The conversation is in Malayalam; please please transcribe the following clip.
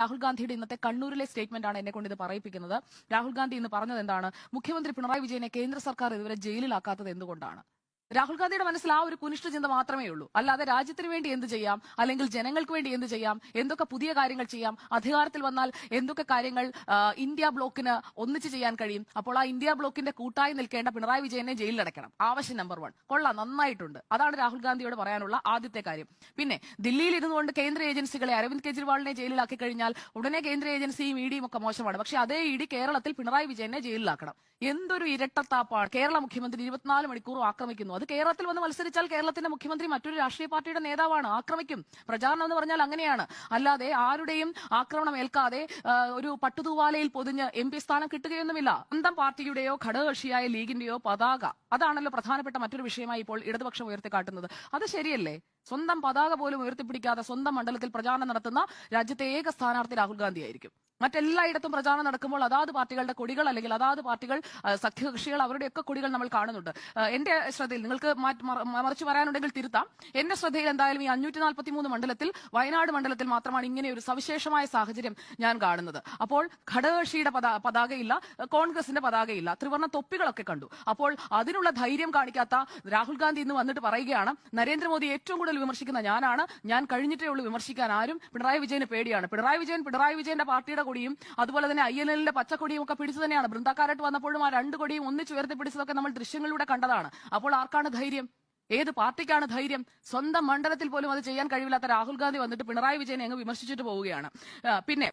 രാഹുൽ ഗാന്ധിയുടെ ഇന്നത്തെ കണ്ണൂരിലെ സ്റ്റേറ്റ്മെന്റ് ആണ് എന്നെ കൊണ്ട് ഇത് പറയിപ്പിക്കുന്നത്. രാഹുൽ ഗാന്ധി ഇന്ന് പറഞ്ഞത് എന്താണ്? മുഖ്യമന്ത്രി പിണറായി വിജയനെ കേന്ദ്ര സർക്കാർ ഇതുവരെ ജയിലിലാക്കാത്തത് എന്തുകൊണ്ടാണ്? രാഹുൽ ഗാന്ധിയുടെ മനസ്സിൽ ആ ഒരു കുനിഷ്ഠ ചിന്ത മാത്രമേ ഉള്ളൂ. അല്ലാതെ രാജ്യത്തിന് വേണ്ടി എന്ത് ചെയ്യാം, അല്ലെങ്കിൽ ജനങ്ങൾക്ക് വേണ്ടി എന്ത് ചെയ്യാം, എന്തൊക്കെ പുതിയ കാര്യങ്ങൾ ചെയ്യാം, അധികാരത്തിൽ വന്നാൽ എന്തൊക്കെ കാര്യങ്ങൾ ഇന്ത്യ ബ്ലോക്കിന് ഒന്നിച്ച് ചെയ്യാൻ കഴിയും, അപ്പോൾ ആ ഇന്ത്യ ബ്ലോക്കിന്റെ കൂട്ടായി നിൽക്കേണ്ട പിണറായി വിജയനെ ജയിലിലടക്കണം. ആവശ്യം നമ്പർ 1. കൊള്ളാം, നന്നായിട്ടുണ്ട്. അതാണ് രാഹുൽ ഗാന്ധിയോട് പറയാനുള്ള ആദ്യത്തെ കാര്യം. പിന്നെ ദില്ലിയിൽ ഇരുന്നുകൊണ്ട് കേന്ദ്ര ഏജൻസികളെ, അരവിന്ദ് കെജ്രിവാളിനെ ജയിലിലാക്കി കഴിഞ്ഞാൽ ഉടനെ കേന്ദ്ര ഏജൻസിയും ഇഡിയും ഒക്കെ മോശമാണ്. പക്ഷെ അതേ ഇഡി കേരളത്തിൽ പിണറായി വിജയനെ ജയിലിലാക്കണം. എന്തൊരു ഇരട്ടത്താപ്പാണ്! കേരള മുഖ്യമന്ത്രി 24 മണിക്കൂറും ആക്രമിക്കുന്നു. അത് കേരളത്തിൽ വന്ന് മത്സരിച്ചാൽ കേരളത്തിന്റെ മുഖ്യമന്ത്രി മറ്റൊരു രാഷ്ട്രീയ പാർട്ടിയുടെ നേതാവാണ്, ആക്രമിക്കും. പ്രചാരണം എന്ന് പറഞ്ഞാൽ അങ്ങനെയാണ്. അല്ലാതെ ആരുടെയും ആക്രമണം ഏൽക്കാതെ ഒരു പട്ടുതൂവാലയിൽ പൊതിഞ്ഞ് MP സ്ഥാനം കിട്ടുകയൊന്നുമില്ല. സ്വന്തം പാർട്ടിയുടെയോ ഘടകകക്ഷിയായ ലീഗിന്റെയോ പതാക, അതാണല്ലോ പ്രധാനപ്പെട്ട മറ്റൊരു വിഷയമായി ഇപ്പോൾ ഇടതുപക്ഷം ഉയർത്തിക്കാട്ടുന്നത്. അത് ശരിയല്ലേ? സ്വന്തം പതാക പോലും ഉയർത്തിപ്പിടിക്കാതെ സ്വന്തം മണ്ഡലത്തിൽ പ്രചാരണം നടത്തുന്ന രാജ്യത്തെ ഏക സ്ഥാനാർത്ഥി രാഹുൽ ഗാന്ധി ആയിരിക്കും. മറ്റെല്ലായിടത്തും പ്രചാരണം നടക്കുമ്പോൾ അതാത് പാർട്ടികളുടെ കൊടികൾ, അല്ലെങ്കിൽ അതാത് പാർട്ടികൾ സഖ്യകക്ഷികൾ, അവരുടെയൊക്കെ കൊടികൾ നമ്മൾ കാണുന്നുണ്ട്. എന്റെ ശ്രദ്ധയിൽ, നിങ്ങൾക്ക് മറിച്ച് പറയാനുണ്ടെങ്കിൽ തിരുത്താം, എന്റെ ശ്രദ്ധയിൽ എന്തായാലും ഈ 543 മണ്ഡലത്തിൽ വയനാട് മണ്ഡലത്തിൽ മാത്രമാണ് ഇങ്ങനെ ഒരു സവിശേഷമായ സാഹചര്യം ഞാൻ കാണുന്നത്. അപ്പോൾ ഘടകകക്ഷിയുടെ പതാകയില്ല, കോൺഗ്രസിന്റെ പതാകയില്ല, ത്രിവർണ്ണ തൊപ്പികളൊക്കെ കണ്ടു. അപ്പോൾ അതിനുള്ള ധൈര്യം കാണിക്കാത്ത രാഹുൽ ഗാന്ധി ഇന്ന് വന്നിട്ട് പറയുകയാണ്, നരേന്ദ്രമോദി ഏറ്റവും കൂടുതൽ വിമർശിക്കുന്ന ഞാനാണ്, ഞാൻ കഴിഞ്ഞിട്ടേ ഉള്ളൂ വിമർശിക്കാൻ ആരും, പിണറായി വിജയന് പേടിയാണ്. പിണറായി വിജയന്റെ പാർട്ടിയുടെ കൊടിയും അതുപോലെ തന്നെ INL-ന്റെ പച്ചക്കൊടിയും ഒക്കെ പിടിച്ചു തന്നെയാണ് ബൃന്ദക്കാരായിട്ട് വന്നപ്പോഴും ആ 2 കൊടിയും ഒന്നിച്ച് ഉയർത്തിപ്പിടിച്ചതൊക്കെ നമ്മൾ ദൃശ്യങ്ങളിലൂടെ കണ്ടതാണ്. അപ്പോൾ ആർക്കാണ് ധൈര്യം? ഏത് പാർട്ടിക്കാണ് ധൈര്യം? സ്വന്തം മണ്ഡലത്തിൽ പോലും അത് ചെയ്യാൻ കഴിവില്ലാത്ത രാഹുൽ ഗാന്ധി വന്നിട്ട് പിണറായി വിജയനെ അങ്ങ് വിമർശിച്ചിട്ട് പോവുകയാണ്. പിന്നെ